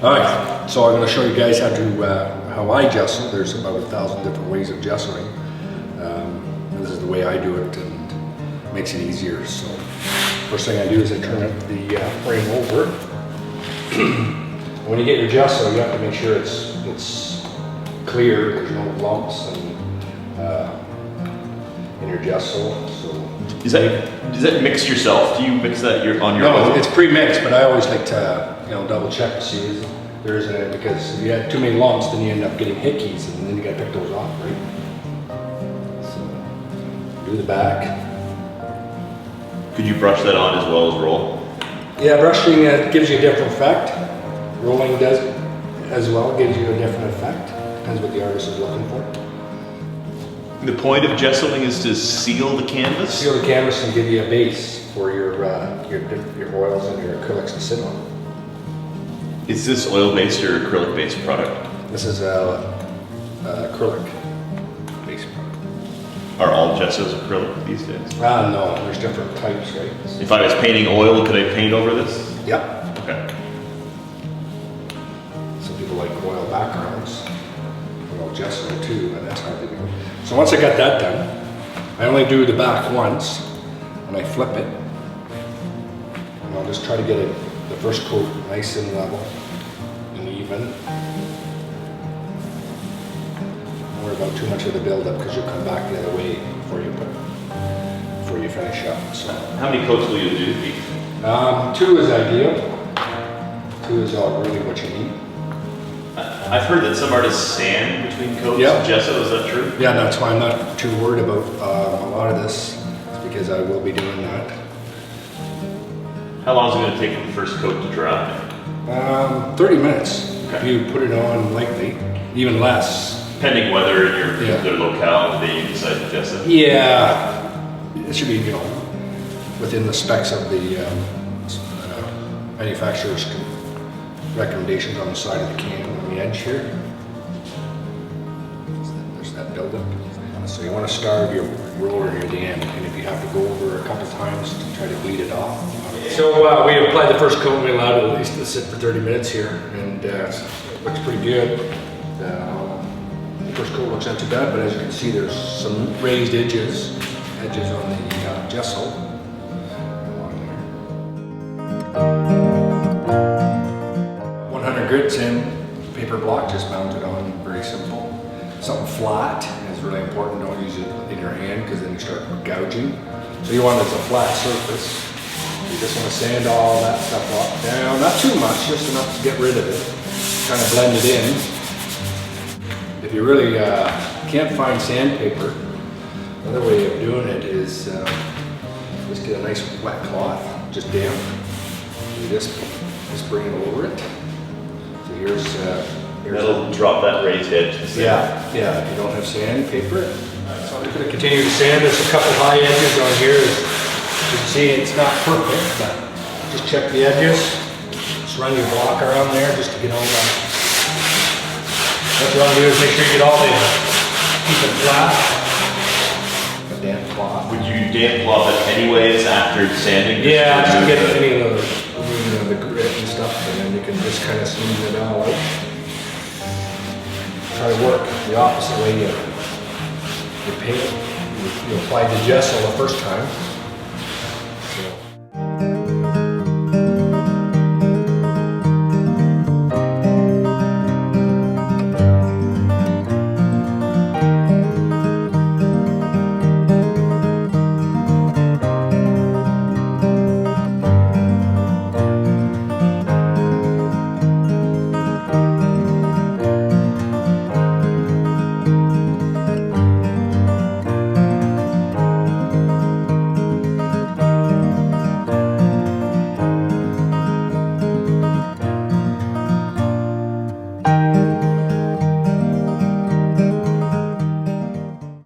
All right, so I'm going to show you guys how I gesso. There's about 1,000 different ways of gessoing. This is the way I do it, and it makes it easier. So first thing I do is I turn the frame over. When you get your gesso, you have to make sure it's clear. There's no lumps in your gesso. So is that mixed yourself? Do you mix that on your own? No, it's pre-mixed, but I always like to double check to see if there isn't any, because if you have too many lumps, then you end up getting hickeys, and then you got to pick those off, right? So do the back. Could you brush that on as well as roll? Yeah, brushing gives you a different effect. Rolling does as well, gives you a different effect. Depends what the artist is looking for. The point of gessoing is to seal the canvas? Seal the canvas and give you a base for your oils and your acrylics to sit on. Is this oil-based or acrylic-based product? This is acrylic-based product. Are all gessos acrylic these days? No, there's different types, right? If I was painting oil, could I paint over this? Yep. Okay. Some people like oil backgrounds. Gesso too, and that's hard to do. So once I got that done, I only do the back once, and I flip it. And I'll just try to get the first coat nice and level and even. Don't worry about too much of the buildup, because you'll come back the other way before you finish up. So how many coats will you do, Pete? 2 is ideal. 2 is all really what you need. I've heard that some artists sand between coats of gesso, is that true? Yeah, that's why I'm not too worried about a lot of this, because I will be doing that. How long is it going to take for the first coat to dry? 30 minutes. Okay. If you put it on lightly, even less. Pending weather in your particular locale, the day you decide to gesso? Yeah, it should be, within the specs of the manufacturer's recommendations on the side of the can, on the edge here. There's that buildup. So you want to starve your roller near the end, and if you have to go over a couple times to try to bleed it off. So we applied the first coat, and we allowed it at least to sit for 30 minutes here, and it looks pretty good. The first coat looks not too bad, but as you can see, there's some raised edges on the gesso. 100 grit sand paper block, just mounted on, very simple. Something flat is really important. Don't use it in your hand, because then you start gouging. So you want it as a flat surface. You just want to sand all that stuff off down, not too much, just enough to get rid of it. Kind of blend it in. If you really can't find sandpaper, another way of doing it is just get a nice wet cloth, just damp. You just bring it over it. So here's that'll drop that raised edge. Yeah. If you don't have sandpaper, so I'm going to continue to sand. There's a couple high edges on here. As you can see, it's not perfect, but just check the edges. Just run your block around there just to get all that. What you want to do is make sure you get all the, keep it flat. A damp cloth. Would you damp cloth it anyways after sanding? Yeah, just to get any of the grit and stuff, and then you can just kind of smooth it all out. Try to work the opposite way you paint. You applied the gesso the first time.